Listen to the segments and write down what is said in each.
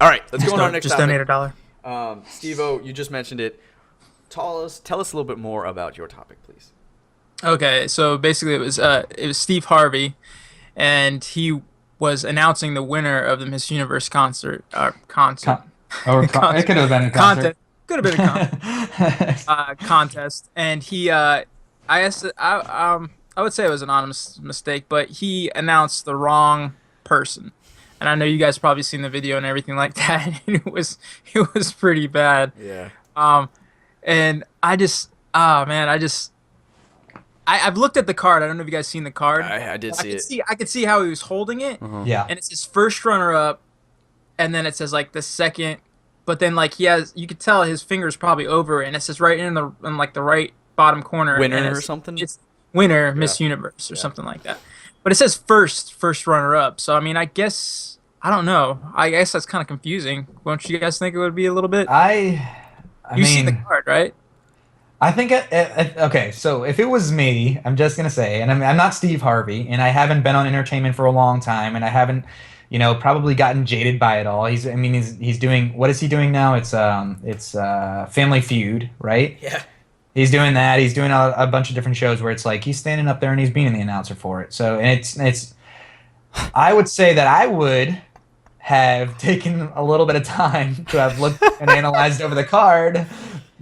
All right, let's go on to our next just topic. donate $1. Steve-O, you just mentioned it. Tell us a little bit more about your topic, please. Okay, so basically it was Steve Harvey, and he was announcing the winner of the Miss Universe concert. It could have been a concert. Could have been a contest, and he I would say it was an honest mistake, but he announced the wrong person. And I know you guys probably seen the video and everything like that. And it was pretty bad. Yeah. And I've looked at the card. I don't know if you guys seen the card. I did see it. I could see how he was holding it. Yeah. And it says first runner up, and then it says like the second, but then like you could tell his finger's probably over, and it says right in the right bottom corner. Winner or something. It's winner Miss Universe or something like that. But it says first runner up. So I mean, I guess I don't know. I guess that's kind of confusing. Don't you guys think it would be a little bit? You see the card, right? I think okay. So if it was me, I'm just gonna say, and I'm not Steve Harvey, and I haven't been on entertainment for a long time, and I haven't, probably gotten jaded by it all. He's doing, what is he doing now? It's Family Feud, right? Yeah. He's doing that. He's doing a bunch of different shows where it's like he's standing up there and he's being the announcer for it. So, and it's I would say that I would have taken a little bit of time to have looked and analyzed over the card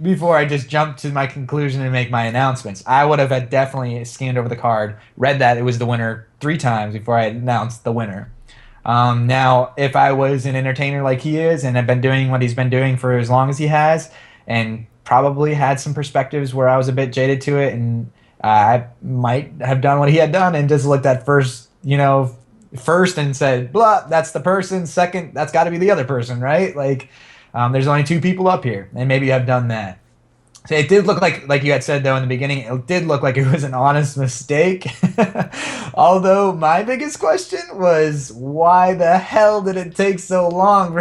before I just jumped to my conclusion and make my announcements. I would have definitely scanned over the card, read that it was the winner 3 times before I announced the winner. Now, if I was an entertainer like he is and have been doing what he's been doing for as long as he has, and probably had some perspectives where I was a bit jaded to it, and I might have done what he had done and just looked at first and said, blah, that's the person. Second, that's got to be the other person, right? Like, there's only 2 people up here, and maybe I've done that. So it did look like you had said, though, in the beginning, it did look like it was an honest mistake. Although my biggest question was, why the hell did it take so long?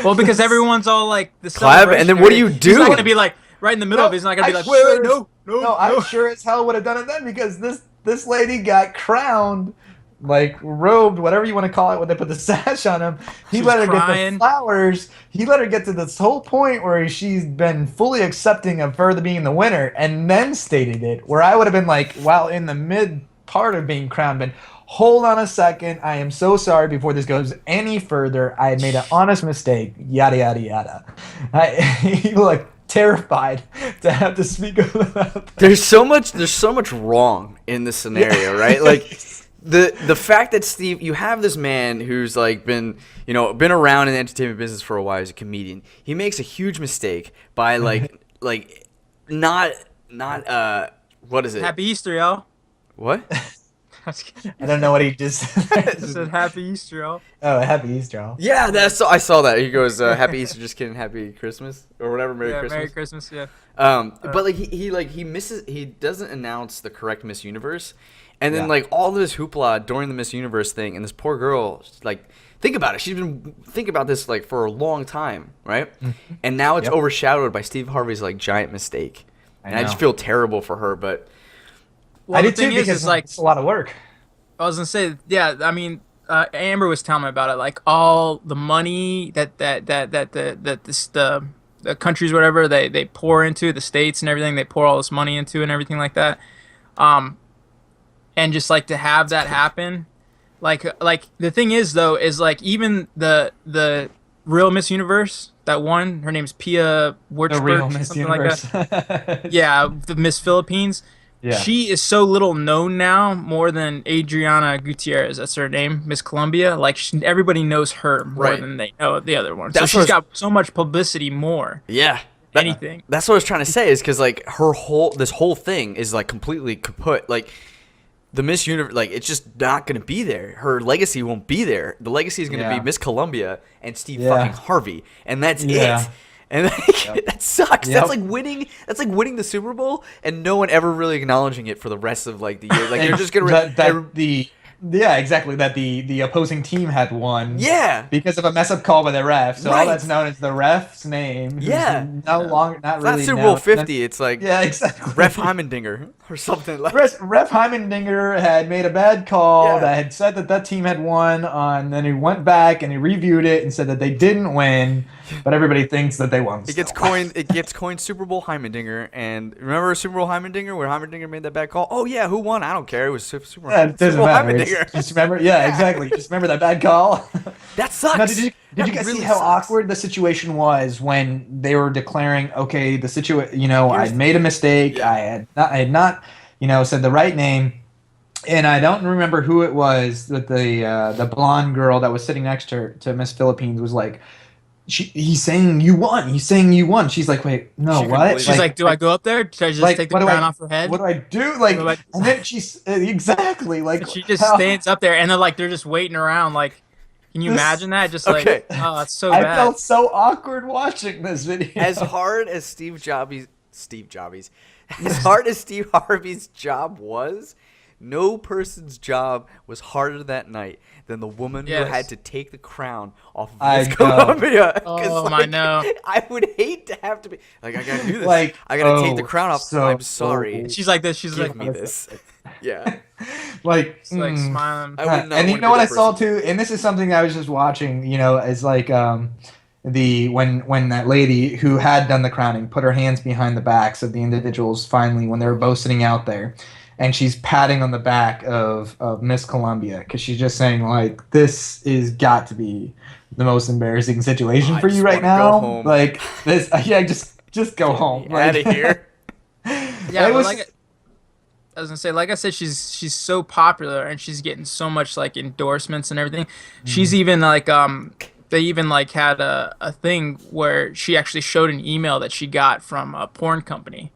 Well, because everyone's all like the Clap, and then what do you do? He's not gonna be like right in the middle of it. He's not gonna be like, wait, no. I sure as hell would have done it then, because this lady got crowned, like robed, whatever you want to call it, when they put the sash on him. He let her get the flowers. He let her get to this whole point where she's been fully accepting of her being the winner, and then stated it. Where I would have been like, while in the mid part of being crowned, been, hold on a second, I am so sorry, before this goes any further, I had made an honest mistake, yada yada yada. He looked terrified to have to speak about that. There's so much wrong in this scenario, right? Like the fact that Steve, you have this man who's like been around in the entertainment business for a while as a comedian. He makes a huge mistake by not what is it? Happy Easter, y'all. What? I don't know what he just said. Happy Easter, y'all. Oh, Happy Easter, y'all. Yeah, I saw that. He goes, Happy Easter, just kidding, Happy Christmas or whatever, Merry Christmas. Merry Christmas, yeah. But like he misses, he doesn't announce the correct Miss Universe, and then like all this hoopla during the Miss Universe thing, and this poor girl, like, think about it. She's been thinking about this like for a long time, right? Mm-hmm. And now it's overshadowed by Steve Harvey's like giant mistake, and I just feel terrible for her. But I did too, because it's a lot of work. I was gonna say, yeah. I mean, Amber was telling me about it. Like all the money that the countries, whatever, they pour into the states and everything. They pour all this money into and everything like that. And just like to have that happen, like the thing is though, is like even the real Miss Universe that won, her name's Pia Wurtzberg, something Universe. Like that. Yeah, the Miss Philippines. Yeah. She is so little known now, more than Adriana Gutierrez. That's her name, Miss Colombia. Like everybody knows her more than they know the other one. So she's got so much publicity more. Yeah. Anything. That's what I was trying to say, is because like this whole thing is like completely kaput. Like the Miss Universe, like it's just not gonna be there. Her legacy won't be there. The legacy is gonna be Miss Colombia and Steve fucking Harvey, and that's it. And like, that sucks. Yep. That's like winning the Super Bowl and no one ever really acknowledging it for the rest of like the year. Like you're just gonna Yeah, exactly. That the opposing team had won. Yeah. Because of a mess up call by the ref. So all that's known is the ref's name. Who's Yeah. no longer not It's really not Super known. Bowl 50. It's like Yeah, exactly. Ref Heimendinger or something like. Ref Heimendinger had made a bad call Yeah. that had said that team had won. Then he went back and he reviewed it and said that they didn't win, but everybody thinks that they won. It gets coined. It gets coined Super Bowl Heimendinger. And remember Super Bowl Heimendinger where Heimendinger made that bad call? Oh yeah, who won? I don't care. It was Super Bowl. Yeah, it doesn't Super Bowl matter. Heimendinger. Just remember. Yeah, exactly. Just remember that bad call. That sucks. Now, did you guys really see how sucks. awkward the situation was when they were declaring, okay, the situation, I made a mistake. Yeah. I had not, said the right name. And I don't remember who it was, but the blonde girl that was sitting next to Miss Philippines was like, he's saying you won. He's saying you won. She's like, wait, no, what? She's like, do I go up there? Should I just take the crown off her head? What do I do? Like, and then she's exactly like she just stands up there, and they're just waiting around. Like, can you imagine that? Just like, oh, it's so bad. I felt so awkward watching this video. As hard as Steve Harvey's job was, no person's job was harder that night than the woman who had to take the crown off of Miss Columbia. Oh, I know. I would hate to have to be like, I gotta do this. Like, I gotta take the crown off. so I'm sorry. She's like this. She's Give like, me this. Yeah. like smiling. And you know what I saw too, and this is something I was just watching. Is like when that lady who had done the crowning put her hands behind the backs of the individuals finally when they were both sitting out there. And she's patting on the back of Miss Columbia because she's just saying, like, this is got to be the most embarrassing situation for you right now. Go home. Like, this, just go home. Out of here. Yeah, I was gonna say, like I said, she's so popular and she's getting so much like endorsements and everything. She's even like they even like had a thing where she actually showed an email that she got from a porn company.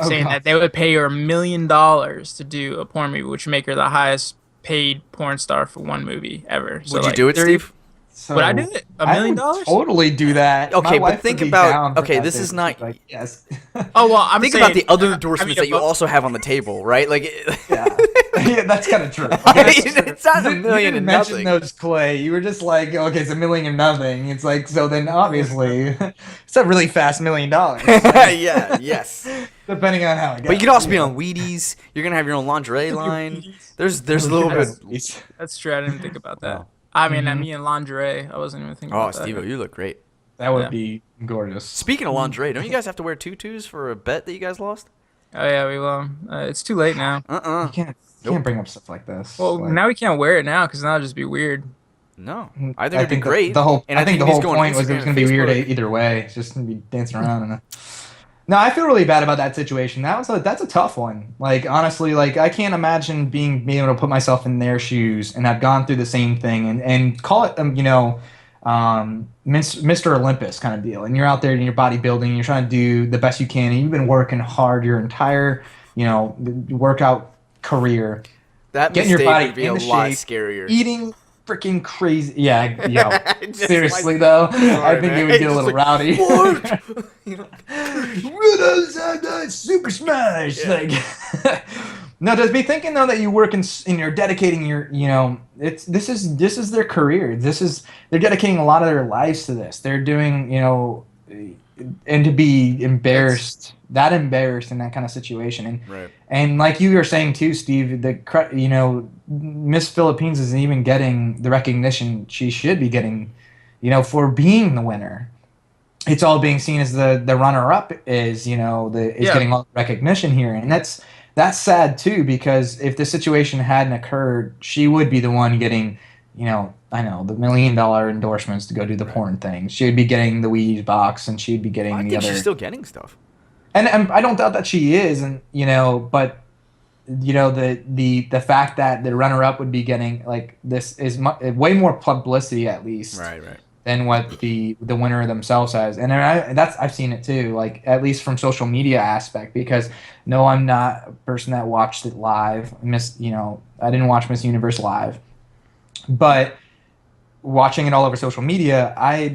Saying that they would pay her $1 million to do a porn movie, which would make her the highest paid porn star for one movie ever. So, would you do it, Steve? So would I do it? $1 million? Totally do that. Okay, but think about. Okay, this is not. Like, yes. Oh well, I'm think saying, about the other endorsements that you also have on the table, right? Like. Yeah, that's kind of true. It's not $1 million you didn't and mention nothing. those, Clay. You were just like, okay, it's $1 million and nothing. It's like, so then obviously, it's a really fast $1 million. Yeah. Yes. Depending on how it goes. But you could also be on Wheaties. You're gonna have your own lingerie line. There's a little bit. That's true. I didn't think about that. I mean, I mean lingerie. I wasn't even thinking about that. Oh, Steve, you look great. That would be gorgeous. Speaking of lingerie, don't you guys have to wear tutus for a bet that you guys lost? Oh yeah, we will. It's too late now. You can't bring up stuff like this. Well, now we can't wear it now because now it'll just be weird. No, I think it'd be great. I think the whole point was it was going to be weird Facebook. either way. It's just going to be dancing around. No, I feel really bad about that situation. That's a tough one. Like honestly, like I can't imagine being able to put myself in their shoes and have gone through the same thing and call it Mr. Olympus kind of deal. And you're out there and you're bodybuilding, you're trying to do the best you can, and you've been working hard your entire workout career. That getting your mistake body would be in a the lot shape, scarier. eating freaking crazy. Yeah, seriously though, I think it would get a little rowdy. Super Smash, like. No, just be thinking though that you work and you're dedicating your, this is their career. They're dedicating a lot of their lives to this. They're doing, and to be embarrassed in that kind of situation, and like you were saying too, Steve, Miss Philippines isn't even getting the recognition she should be getting, for being the winner. It's all being seen as the runner-up is, getting all the recognition here, and that's sad too, because if the situation hadn't occurred, she would be the one getting, the $1 million endorsements to go do the porn thing. She'd be getting the Wheaties box, and she'd be getting I the think other. She's still getting stuff. And I don't doubt that she is, and but the fact that the runner-up would be getting like this is way more publicity at least. Right. Than what the winner themselves has, and I've seen it too, like at least from social media aspect. Because no, I'm not a person that watched it live. I didn't watch Miss Universe live, but watching it all over social media, I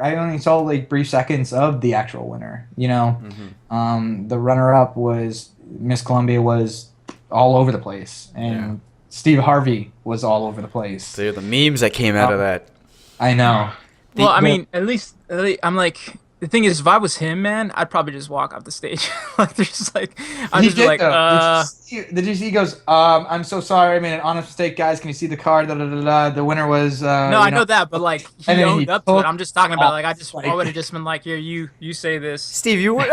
only saw like brief seconds of the actual winner. The runner-up was Miss Columbia was all over the place, and Steve Harvey was all over the place. Dude, the memes that came out of that. I know. Well, I mean, at least I'm like, the thing is, if I was him, man, I'd probably just walk off the stage. Like, they're just like, I'm He just did, like, though. Did you see? He goes, I'm so sorry. I made an honest mistake, guys. Can you see the card? Da, da, da, da. The winner was. no, I know that, but like, and he then owned he up to it. took I'm just talking about, like, like- I would have just been like, here, you say this. Steve, you were.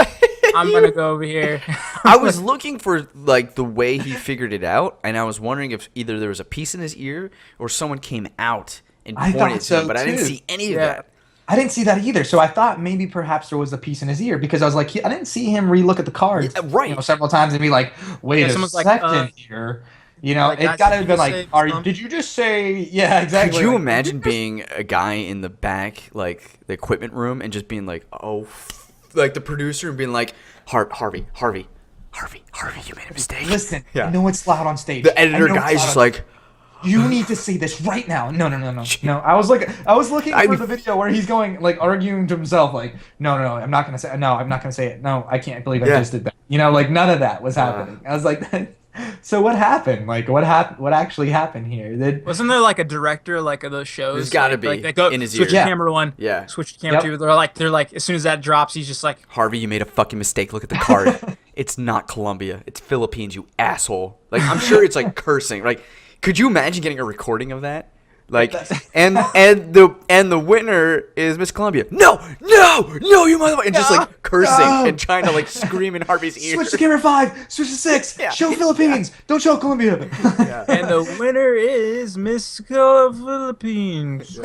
I'm gonna go over here. I was looking for like the way he figured it out, and I was wondering if either there was a piece in his ear or someone came out and I pointed thought to him, so, but I didn't too. see any of Yeah. that. I didn't see that either. So I thought maybe perhaps there was a piece in his ear because I was like, I didn't see him relook at the cards, Yeah, right. You know, several times and be like, wait a someone's like, second here. You know, like, it guys, gotta did have you been say like, something? did you just say? Yeah, exactly. Could you Like, imagine being a guy in the back, like the equipment room, and just being like, like the producer and being like, Harvey, you made a mistake. Listen, Yeah. I know it's loud on stage. The I editor know it's guy is loud just on- like, you need to say this right now. No. I was looking for the video where he's going like arguing to himself, like, no, I'm not gonna say it. No, I can't believe I Yeah. just did that. You know, like none of that was happening. I was like, so what happened? Like, what actually happened here? Wasn't there like a director like of those shows? There's gotta like, be like they go, in his switch ear. to camera one. Yeah. Switch to camera Yep. two. They're like as soon as that drops, he's just like, Harvey, you made a fucking mistake. Look at the card. It's not Colombia. It's Philippines, you asshole. Like, I'm sure it's like cursing. Like, could you imagine getting a recording of that? Like, and the winner is Miss Colombia. No, you motherfucker! And just like cursing No. and trying to like scream in Harvey's ear. Switch to camera 5. Switch to 6. Yeah. Show Philippines. Don't show Colombia. and the winner is Miss Philippines.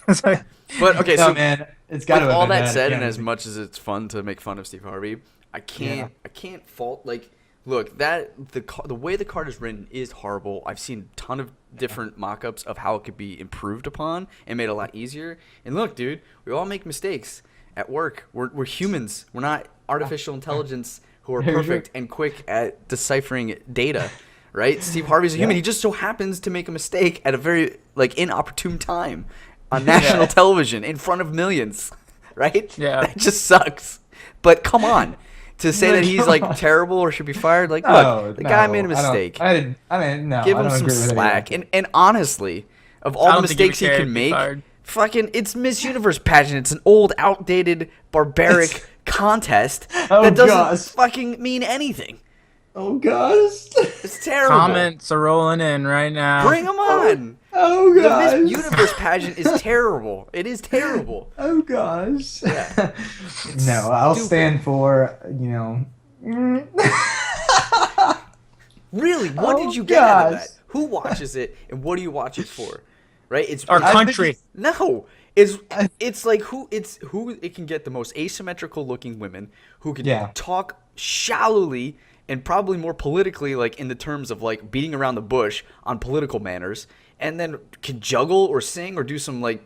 It's like, But okay, No, so man, it's got with to all have been that bad said, again. and as much as it's fun to make fun of Steve Harvey, I can't fault like. Look, the way the card is written is horrible. I've seen a ton of different mock-ups of how it could be improved upon and made a lot easier. And look, dude, we all make mistakes at work. We're humans. We're not artificial intelligence who are perfect and quick at deciphering data, right? Steve Harvey's a human. He just so happens to make a mistake at a very like inopportune time on national television in front of millions, right? Yeah. That just sucks. But come on. To say that he's like terrible or should be fired, like look, the guy made a mistake. I didn't. No, Give I him don't some agree with slack. anything. And honestly, of I all the don't think he would mistakes he care can if he's make, fired. fucking it's Miss Universe pageant. It's an old, outdated, barbaric contest Oh, that doesn't gosh. fucking mean anything. Oh gosh. It's terrible. comments are rolling in right now. Bring them on. Oh The gosh. Miss Universe pageant is terrible. It is terrible. Oh gosh. Yeah. No, I'll Stupid. stand for Really, what Oh, did you get out of gosh. that? Who watches it, and what do you watch it for? Right? It's Our I think country. No, it's like who it can get the most asymmetrical looking women who can Yeah. talk shallowly and probably more politically, like in the terms of like beating around the bush on political manners, and then can juggle or sing or do some like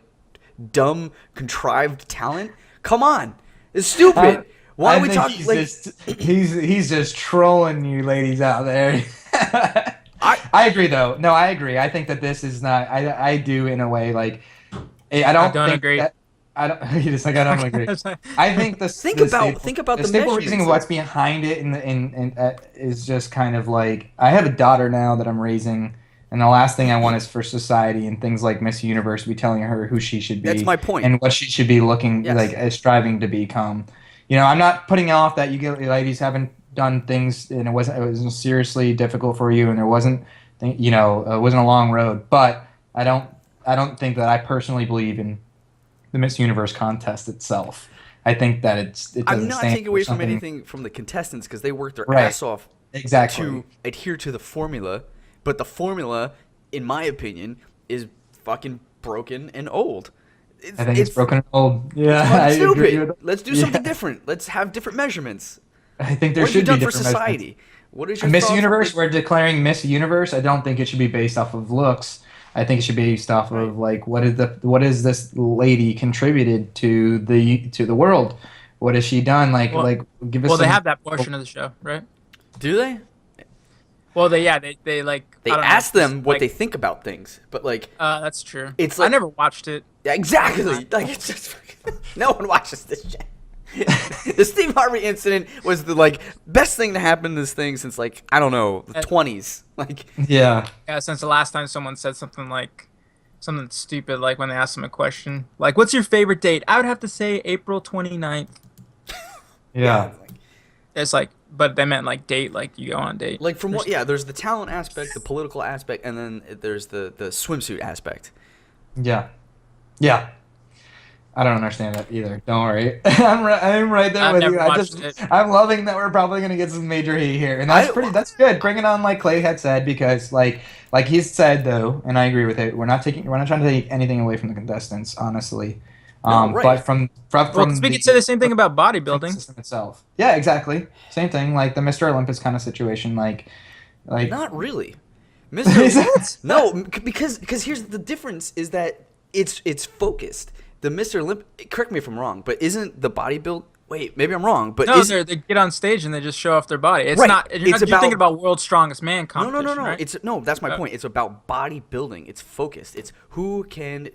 dumb contrived talent. Come on, it's stupid. Why I are we think talking like? he's just trolling you ladies out there. I agree though. No, I agree. I think that this is not. I do in a way like. I don't think agree. That, I don't. You're just like I don't agree. I think the Think the about- staple- think about the staple measurements. reasoning of what's behind it and is just kind of like I have a daughter now that I'm raising, and the last thing I want is for society and things like Miss Universe to be telling her who she should be. That's my point. And what she should be looking Yes. like striving to become. You know, I'm not putting off that you ladies haven't done things and it wasn't seriously difficult for you and there wasn't it wasn't a long road, but I don't think that I personally believe in the Miss Universe contest itself. I think that it doesn't I'm not stand taking for away from something- anything from the contestants because they worked their Right. ass off exactly. to adhere to the formula, but the formula, in my opinion, is fucking broken and old. I think it's broken and old. Yeah, fucking I agree stupid. with Let's do Yeah. something different. Let's have different measurements. I think there What have you should done be for different measurements. society? What is your Miss thoughts on Universe, this? we're declaring Miss Universe. I don't think it should be based off of looks. I think it should be based off of like what is this lady contributed to the world? What has she done? Like give us. Well, they some- have that portion of the show, right? Do they? Well, they like They I don't know, ask them just, what like, they think about things, but like That's true. It's I like- never watched it. yeah, exactly. Like it's just no one watches this shit. The Steve Harvey incident was the like best thing to happen to this thing since like I don't know the 20s. Like Yeah. Yeah, since the last time someone said something stupid, like when they asked them a question, like, "What's your favorite date?" I would have to say April 29th. Yeah. It's like, but they meant like date, like you go on a date. Like from what? Yeah, there's the talent aspect, the political aspect, and then there's the swimsuit aspect. Yeah. Yeah. I don't understand that either. Don't worry. I'm right there I've with never you. watched it. I'm loving that we're probably gonna get some major heat here, and that's good. Bring it on, like Clay had said, because like he's said though, and I agree with it. We're not trying to take anything away from the contestants, honestly. No, right. But from we could say the same thing about bodybuilding. System itself. Yeah, exactly. Same thing, like the Mr. Olympus kind of situation, like Not really. Is it? No, because here's the difference is that it's focused. The Mr. Olympic, correct me if I'm wrong, but isn't the bodybuild? Wait, maybe I'm wrong, but no, they get on stage and they just show off their body. It's right. not. You're thinking about World's Strongest Man competition. No. Right? That's my point. It's about bodybuilding. It's focused. It's who can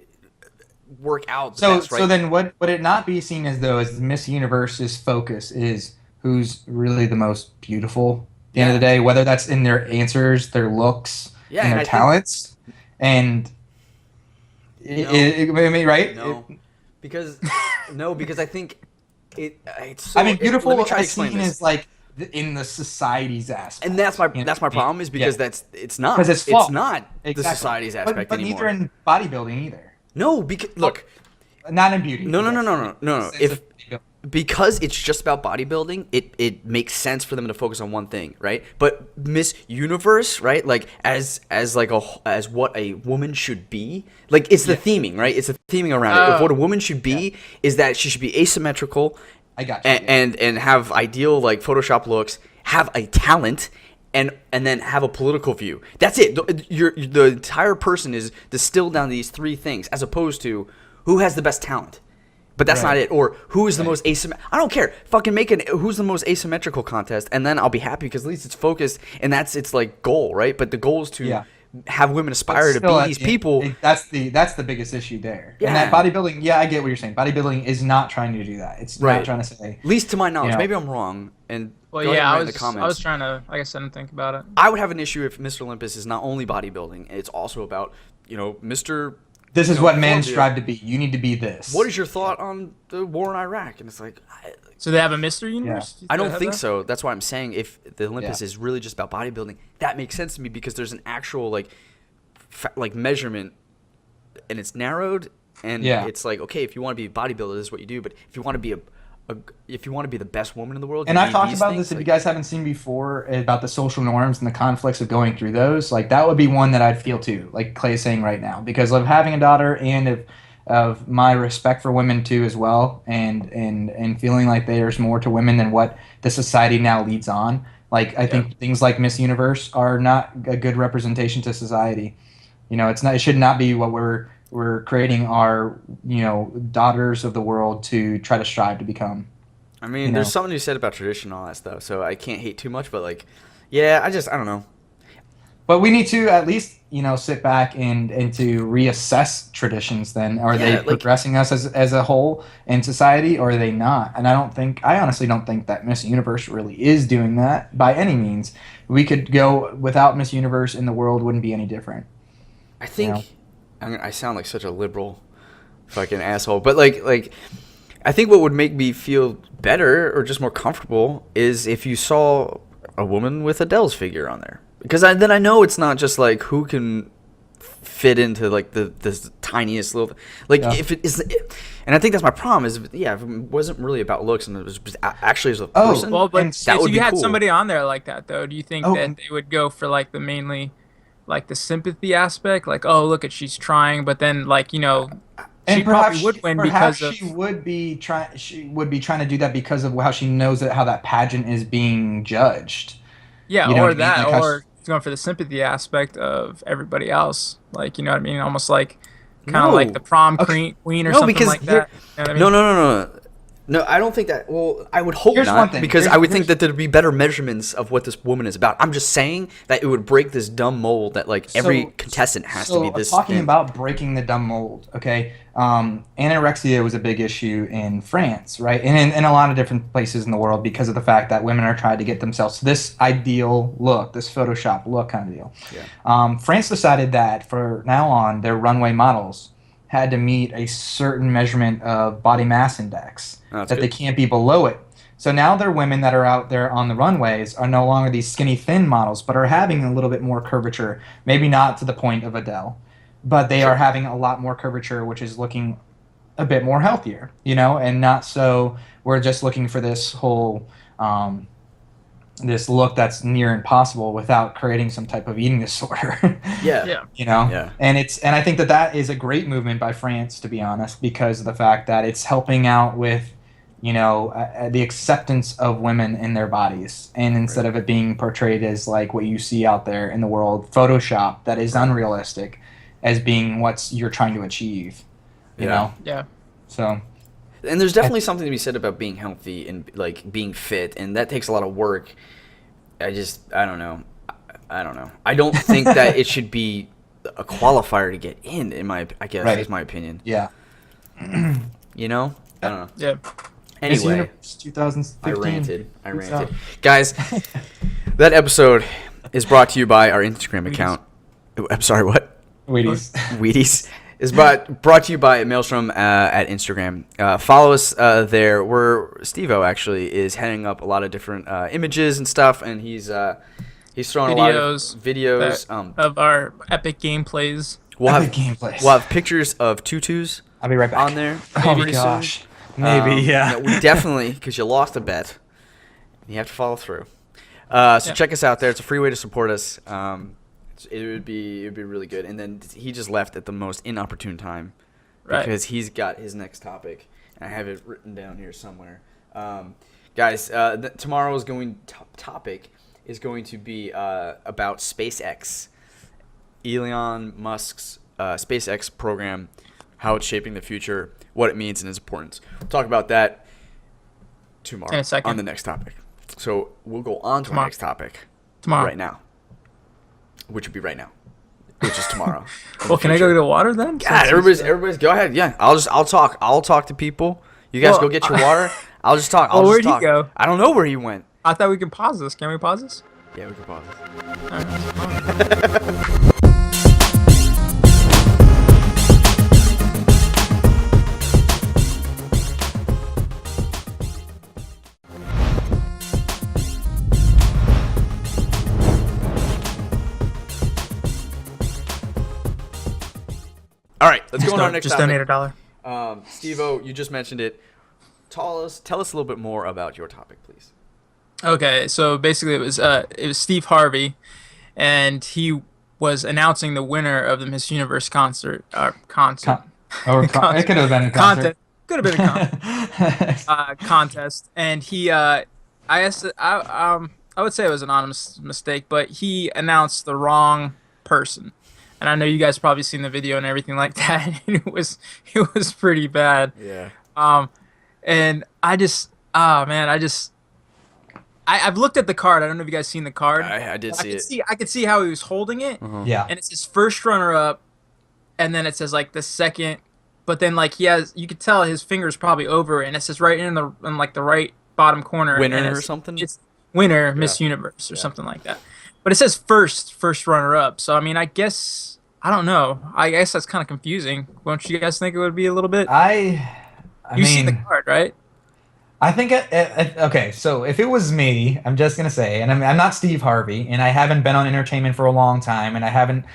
work out the best, right? So then would it not be seen as though as Miss Universe's focus is who's really the most beautiful at the end of the day, whether that's in their answers, their looks, and their talents, right? No, because I think it's so, I mean, beautiful is seen as like in the society's aspect, and that's my problem is because it's not because it's not the society's aspect but anymore. Neither in bodybuilding either. No, because look, not in beauty. No. Because it's just about bodybuilding, it makes sense for them to focus on one thing, right? But Miss Universe, right? Like as what a woman should be, like it's the theming, right? It's the theming around it. Of what a woman should be is that she should be asymmetrical. I got you. And have ideal like Photoshop looks, have a talent, and then have a political view. That's it. The entire person is distilled down to these three things, as opposed to who has the best talent. But that's not it. Or who is the most asymmetrical. I don't care. Fucking make it who's the most asymmetrical contest, and then I'll be happy because at least it's focused, and that's its like goal, right? But the goal is to have women aspire to be these people. That's the biggest issue there. Yeah. And that bodybuilding, I get what you're saying. Bodybuilding is not trying to do that. It's not trying to say. At least to my knowledge. Maybe I'm wrong. And well, go ahead and write I in the comments. I was trying to, like I said, and think about it. I would have an issue if Mr. Olympus is not only bodybuilding; it's also about Mr. This is what men strive to be. You need to be this. What is your thought on the war in Iraq? And it's like, so they have a Mr. Universe? Yeah. I don't think so. That's why I'm saying if the Olympus is really just about bodybuilding, that makes sense to me because there's an actual like measurement, and it's narrowed, and it's like, okay, if you want to be a bodybuilder, this is what you do. But if you want to be if you want to be the best woman in the world, and I've talked about this. If you guys haven't seen before about the social norms and the conflicts of going through those, like that would be one that I'd feel too, like Clay is saying right now, because of having a daughter and of my respect for women too as well, and feeling like there's more to women than what the society now leads on. Like I think things like Miss Universe are not a good representation to society. It's not. It should not be what we're creating our daughters of the world to try to strive to become. I mean, there's something you said about tradition and all that stuff, so I can't hate too much, but like, I don't know. But we need to at least sit back and to reassess traditions. Then are they progressing us as a whole in society, or are they not? And I honestly don't think that Miss Universe really is doing that by any means. We could go without Miss Universe, and the world wouldn't be any different. I think I sound like such a liberal fucking asshole, but like I think what would make me feel better or just more comfortable is if you saw a woman with Adele's figure on there, because then I know it's not just like who can fit into like the tiniest little if it is, and I think that's my problem is if it wasn't really about looks and it was actually as a person. Well, but that would you be had cool. somebody on there like that though. Do you think that they would go for like the mainly like the sympathy aspect, like, oh, look at she's trying, but then like she probably would win because she would be trying to do that because of how she knows how that pageant is being judged. Yeah, or that, or going for the sympathy aspect of everybody else, like almost like kind of like the prom queen or something like that. No. No, I don't think that. Well, I would hope Here's not, one thing. because I would think that there'd be better measurements of what this woman is about. I'm just saying that it would break this dumb mold that like every contestant has to be this. Talking about breaking the dumb mold, okay? Anorexia was a big issue in France, right? And in a lot of different places in the world because of the fact that women are trying to get themselves to this ideal look, this Photoshop look kind of deal. Yeah. France decided that for now on, their runway models had to meet a certain measurement of body mass index, they can't be below it. So now their women that are out there on the runways are no longer these skinny, thin models, but are having a little bit more curvature. Maybe not to the point of Adele, but they are having a lot more curvature, which is looking a bit more healthier, and not so we're just looking for this whole this look that's near impossible without creating some type of eating disorder. Yeah. Yeah. And I think that is a great movement by France, to be honest, because of the fact that it's helping out with the acceptance of women in their bodies, and instead of it being portrayed as like what you see out there in the world, Photoshop, that is unrealistic, as being what you're trying to achieve. You know? Yeah. So. And there's definitely something to be said about being healthy and like being fit, and that takes a lot of work. I don't know. I don't think that it should be a qualifier to get in I guess is my opinion. Yeah. I don't know. Yeah. Anyway, 2015. I ranted. Guys, that episode is brought to you by our Instagram account. I'm sorry, what? Wheaties. Is brought to you by Maelstrom at Instagram. Follow us there. Steve-O actually is heading up a lot of different images and stuff, and he's throwing a lot of videos of our epic gameplays. We'll have pictures of tutus. I'll be right back On there. Oh my gosh. Maybe, yeah. We definitely, because you lost a bet. You have to follow through. So check us out there. It's a free way to support us. It would be really good. And then he just left at the most inopportune time, because he's got his next topic. And I have it written down here somewhere. Guys, tomorrow's topic is going to be about SpaceX, Elon Musk's SpaceX program, how it's shaping the future, what it means, and its importance. We'll talk about that tomorrow in a second. On the next topic. So we'll go on to our next topic right now. Which would be right now, which is tomorrow. Well, can I go get water then? God, everybody's go ahead. Yeah, I'll talk. I'll talk to people. You guys go get your water. I'll just talk. Where'd he go? I don't know where he went. I thought we could pause this. Can we pause this? Yeah, we can pause this. All right. All right, let's go on to our next topic. Just donate $1. Steve-O, you just mentioned it. Tell us a little bit more about your topic, please. Okay, so basically it was Steve Harvey, and he was announcing the winner of the Miss Universe concert. It could have been a concert. Could have been a contest, and he I would say it was an honest mistake, but he announced the wrong person. And I know you guys probably seen the video and everything like that. And it was pretty bad. Yeah. And I've looked at the card. I don't know if you guys seen the card. I did see it. I could see how he was holding it. Uh-huh. Yeah. And it says first runner up, and then it says like the second, but then like you could tell his finger's probably over it, and it says right in the right bottom corner. Winner or something. It's winner Miss Universe or something like that. But it says first runner up. So I mean, I don't know. I guess that's kind of confusing. Don't you guys think it would be a little bit? You've seen the card, right? I think okay. So if it was me, I'm just gonna say, and I'm not Steve Harvey, and I haven't been on entertainment for a long time, and I haven't,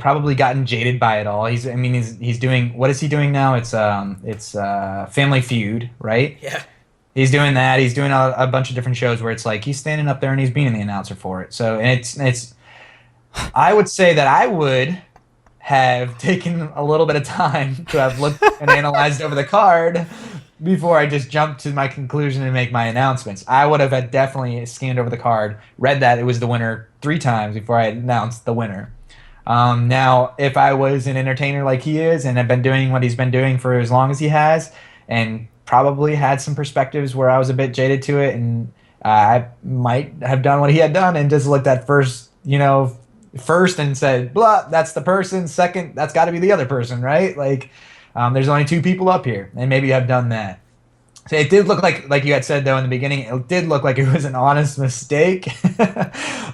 probably gotten jaded by it all. He's doing, what is he doing now? It's Family Feud, right? Yeah. He's doing that. He's doing a bunch of different shows where it's like he's standing up there and he's being the announcer for it. So, and it's I would say that I would have taken a little bit of time to have looked and analyzed over the card before I just jumped to my conclusion and make my announcements. I would have definitely scanned over the card, read that it was the winner 3 times before I announced the winner. Now, if I was an entertainer like he is and have been doing what he's been doing for as long as he has, and probably had some perspectives where I was a bit jaded to it, and I might have done what he had done and just looked at first and said, blah, that's the person. Second, that's got to be the other person, right? Like, there's only two people up here, and maybe I've done that. So it did look like you had said, though, in the beginning, it did look like it was an honest mistake.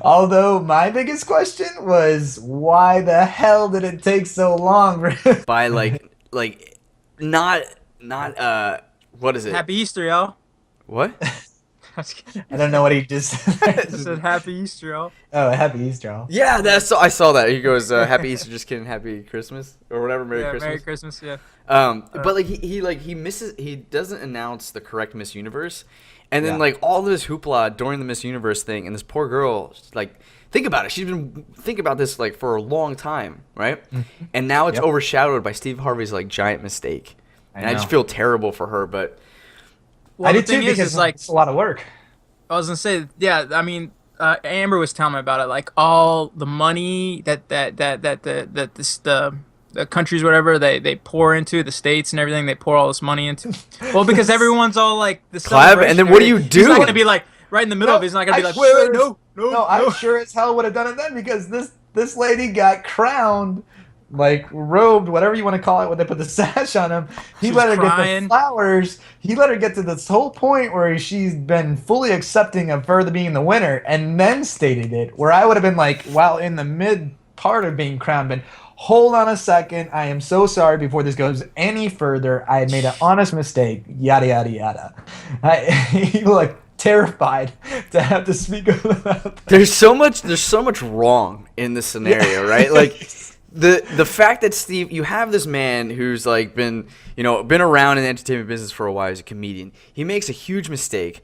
Although my biggest question was, why the hell did it take so long? By not what is it? Happy Easter, y'all. What? I don't know what he just said. Just said Happy Easter, y'all. Oh, Happy Easter, y'all. Yeah, I saw that. He goes, Happy Easter, just kidding, Happy Christmas or whatever, Merry Christmas. Merry Christmas, yeah. But like he doesn't announce the correct Miss Universe, and then like all this hoopla during the Miss Universe thing, and this poor girl, like, think about it. She's been thinking about this like for a long time, right? Mm-hmm. And now it's overshadowed by Steve Harvey's like giant mistake, and I just feel terrible for her. But well, I did too, because it's a lot of work. I was gonna say, yeah. I mean, Amber was telling me about it. Like all the money that the countries, whatever they pour into the states and everything, they pour all this money into. Well, because everyone's all like the celebration, and then what do you do? He's not gonna be like right in the middle of it. He's not gonna be like, wait, no. I sure as hell would have done it then, because this lady got crowned. Like robed, whatever you want to call it, when they put the sash on him. He let her get the flowers. He let her get to this whole point where she's been fully accepting of her being the winner, and then stated it. Where I would have been like, while in the mid part of being crowned, been, hold on a second, I am so sorry. Before this goes any further, I had made an honest mistake. Yada yada yada. You look terrified to have to speak about that. There's so much wrong in this scenario, right? Like. The fact that Steve, you have this man who's like been around in the entertainment business for a while, he's a comedian. He makes a huge mistake,